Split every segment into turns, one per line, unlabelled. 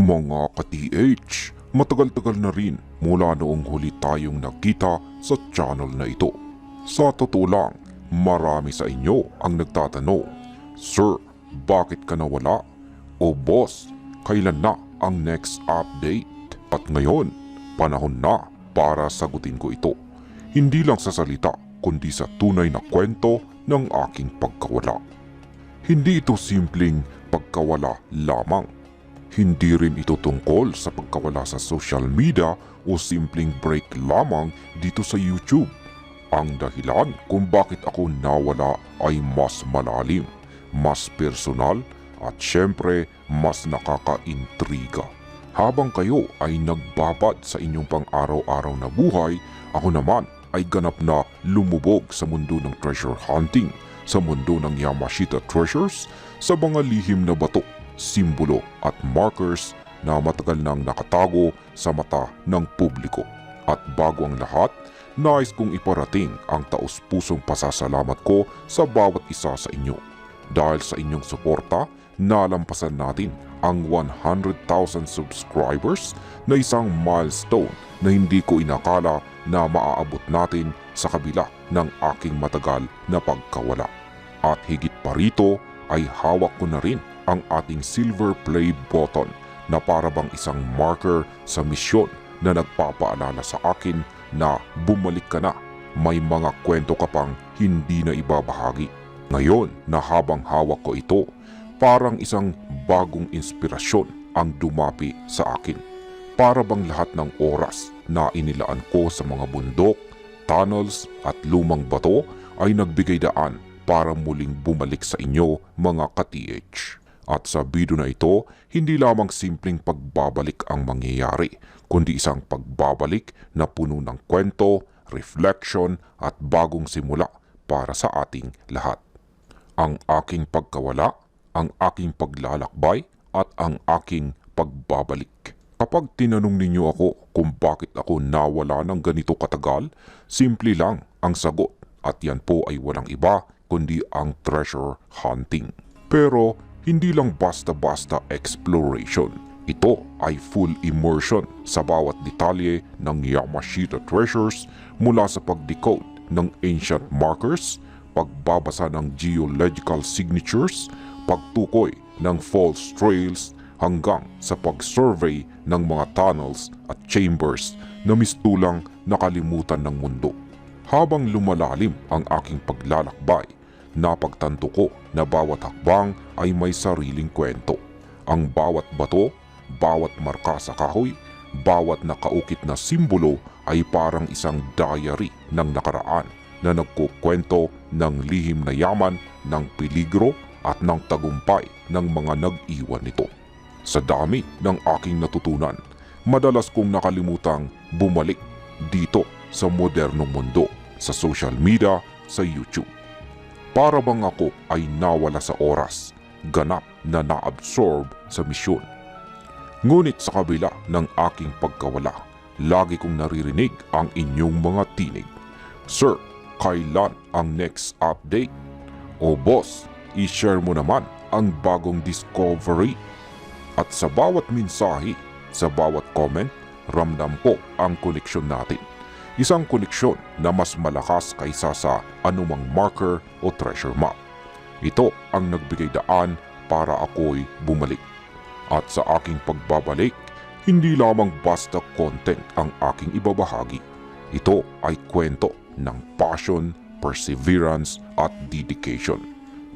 Mga ka-TH, matagal-tagal na rin mula noong huli tayong nakita sa channel na ito. Sa totoo lang, marami sa inyo ang nagtatanong, Sir, bakit ka nawala? O boss, kailan na ang next update? At ngayon, panahon na para sagutin ko ito. Hindi lang sa salita, kundi sa tunay na kwento ng aking pagkawala. Hindi ito simpleng pagkawala lamang. Hindi rin ito tungkol sa pagkawala sa social media o simpleng break lamang dito sa YouTube. Ang dahilan kung bakit ako nawala ay mas malalim, mas personal at syempre mas nakakaintriga. Habang kayo ay nagbabad sa inyong pang-araw-araw na buhay, ako naman ay ganap na lumubog sa mundo ng treasure hunting, sa mundo ng Yamashita Treasures, sa mga lihim na bato, simbolo at markers na matagal nang nakatago sa mata ng publiko. At bago ang lahat, nais kong iparating ang taus-pusong pasasalamat ko sa bawat isa sa inyo. Dahil sa inyong suporta, nalampasan natin ang 100,000 subscribers na isang milestone na hindi ko inakala na maaabot natin sa kabila ng aking matagal na pagkawala. At higit pa rito ay hawak ko na rin ang ating silver play button na para bang isang marker sa misyon na nagpapaalala sa akin na bumalik ka na, may mga kwento ka pang hindi na ibabahagi. Ngayon na habang hawak ko ito, parang isang bagong inspirasyon ang dumapi sa akin. Para bang lahat ng oras na inilaan ko sa mga bundok, tunnels at lumang bato ay nagbigay daan para muling bumalik sa inyo mga ka-TH. At sa video na ito, hindi lamang simpleng pagbabalik ang mangyayari, kundi isang pagbabalik na puno ng kwento, reflection at bagong simula para sa ating lahat. Ang aking pagkawala, ang aking paglalakbay at ang aking pagbabalik. Kapag tinanong ninyo ako kung bakit ako nawala ng ganito katagal, simple lang ang sagot at yan po ay walang iba kundi ang treasure hunting. Pero hindi lang basta-basta exploration. Ito ay full immersion sa bawat detalye ng Yamashita Treasures, mula sa pag-decode ng ancient markers, pagbabasa ng geological signatures, pagtukoy ng false trails, hanggang sa pag-survey ng mga tunnels at chambers na mistulang nakalimutan ng mundo. Habang lumalalim ang aking paglalakbay, napagtanto ko na bawat hakbang ay may sariling kwento. Ang bawat bato, bawat marka sa kahoy, bawat nakaukit na simbolo ay parang isang diary ng nakaraan na nagkukwento ng lihim na yaman, ng peligro at ng tagumpay ng mga nag-iwan nito. Sa dami ng aking natutunan, madalas kong nakalimutang bumalik dito sa modernong mundo, sa social media, sa YouTube. Para bang ako ay nawala sa oras, ganap na naabsorb sa misyon. Ngunit sa kabila ng aking pagkawala, lagi kong naririnig ang inyong mga tinig. Sir, kailan ang next update? O boss, i-share mo naman ang bagong discovery. At sa bawat mensahe, sa bawat comment, ramdam ko ang koneksyon natin. Isang koneksyon na mas malakas kaysa sa anumang marker o treasure map. Ito ang nagbigay daan para ako'y bumalik. At sa aking pagbabalik, hindi lamang basta content ang aking ibabahagi. Ito ay kwento ng passion, perseverance at dedication.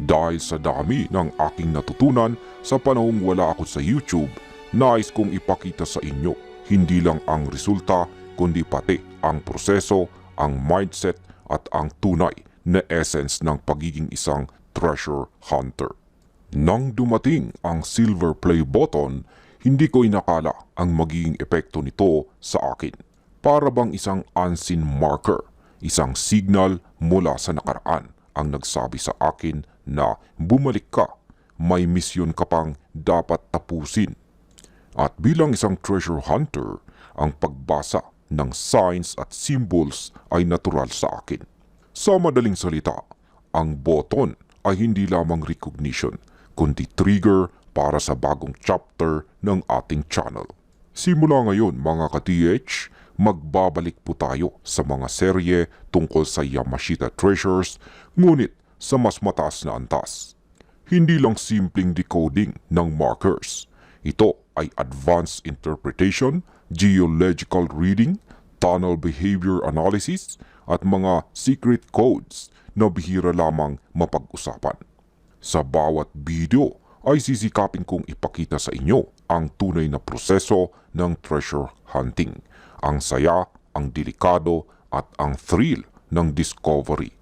Dahil sa dami ng aking natutunan sa panahong wala ako sa YouTube, nais kong ipakita sa inyo hindi lang ang resulta kundi pati ang proseso, ang mindset at ang tunay na essence ng pagiging isang treasure hunter. Nang dumating ang silver play button, hindi ko inakala ang magiging epekto nito sa akin. Para bang isang unseen marker, isang signal mula sa nakaraan ang nagsabi sa akin na bumalik ka, may misyon ka pang dapat tapusin. At bilang isang treasure hunter, ang pagbasa ng signs at symbols ay natural sa akin. Sa madaling salita, ang button ay hindi lamang recognition, kundi trigger para sa bagong chapter ng ating channel. Simula ngayon mga ka-TH, magbabalik po tayo sa mga serye tungkol sa Yamashita Treasures, ngunit sa mas mataas na antas. Hindi lang simpleng decoding ng markers. Ito ay advanced interpretation, geological reading, tunnel behavior analysis, at mga secret codes na bihira lamang mapag-usapan. Sa bawat video ay sisikapin kong ipakita sa inyo ang tunay na proseso ng treasure hunting, ang saya, ang delikado at ang thrill ng discovery.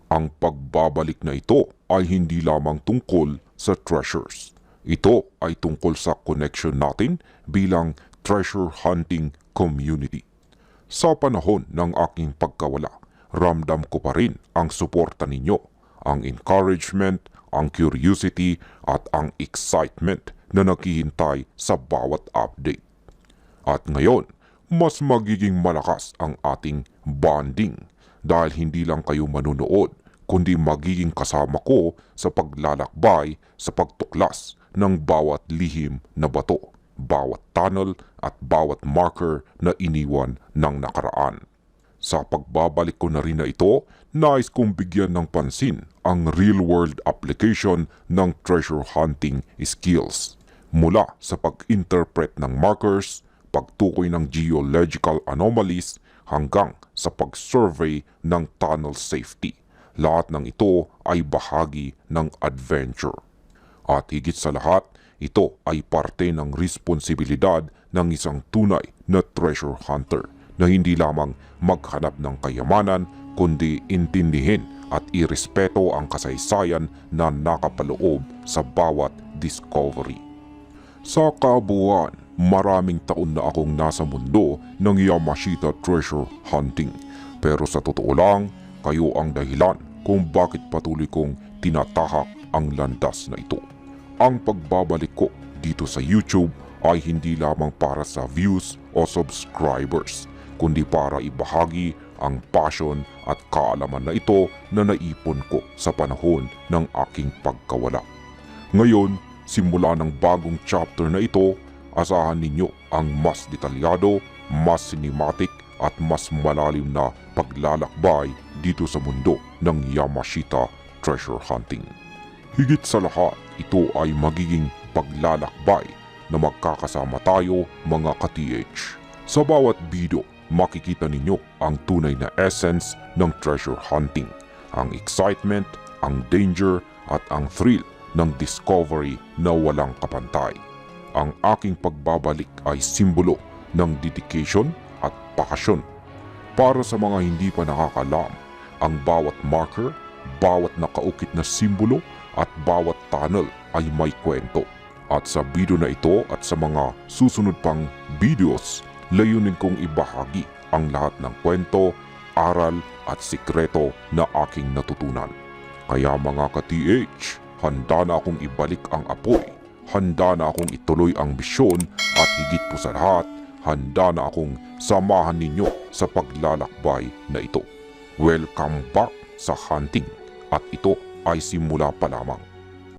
Ang pagbabalik na ito ay hindi lamang tungkol sa treasures. Ito ay tungkol sa connection natin bilang treasure hunting community. Sa panahon ng aking pagkawala, ramdam ko pa rin ang suporta ninyo, ang encouragement, ang curiosity at ang excitement na naghihintay sa bawat update. At ngayon, mas magiging malakas ang ating bonding dahil hindi lang kayo manunood, kundi magiging kasama ko sa paglalakbay sa pagtuklas ng bawat lihim na bato, bawat tunnel at bawat marker na iniwan ng nakaraan. Sa pagbabalik ko na rin na ito, nais kong bigyan ng pansin ang real-world application ng treasure hunting skills. Mula sa pag-interpret ng markers, pagtukoy ng geological anomalies, hanggang sa pag-survey ng tunnel safety. Lahat ng ito ay bahagi ng adventure. At higit sa lahat, ito ay parte ng responsibilidad ng isang tunay na treasure hunter na hindi lamang maghanap ng kayamanan kundi intindihin at irespeto ang kasaysayan na nakapaloob sa bawat discovery. Sa kabuuan, maraming taon na akong nasa mundo ng Yamashita treasure hunting. Pero sa totoo lang, kayo ang dahilan kung bakit patuloy kong tinatahak ang landas na ito. Ang pagbabalik ko dito sa YouTube ay hindi lamang para sa views o subscribers, kundi para ibahagi ang passion at kaalaman na ito na naipon ko sa panahon ng aking pagkawala. Ngayon, simula ng bagong chapter na ito, asahan ninyo ang mas detalyado, mas cinematic at mas malalim na paglalakbay dito sa mundo ng Yamashita treasure hunting. Higit sa lahat, ito ay magiging paglalakbay na magkakasama tayo mga ka-TH. Sa bawat video, makikita ninyo ang tunay na essence ng treasure hunting, ang excitement, ang danger at ang thrill ng discovery na walang kapantay. Ang aking pagbabalik ay simbolo ng dedication at passion. Para sa mga hindi pa nakakalam, ang bawat marker, bawat nakaukit na simbolo at bawat tunnel ay may kwento. At sa video na ito at sa mga susunod pang videos, layunin kong ibahagi ang lahat ng kwento, aral at sikreto na aking natutunan. Kaya mga ka-TH, handa na akong ibalik ang apoy, handa na akong ituloy ang misyon at higit po sa lahat, handa na akong samahan ninyo sa paglalakbay na ito. Welcome back sa hunting at ito ay simula pa lamang.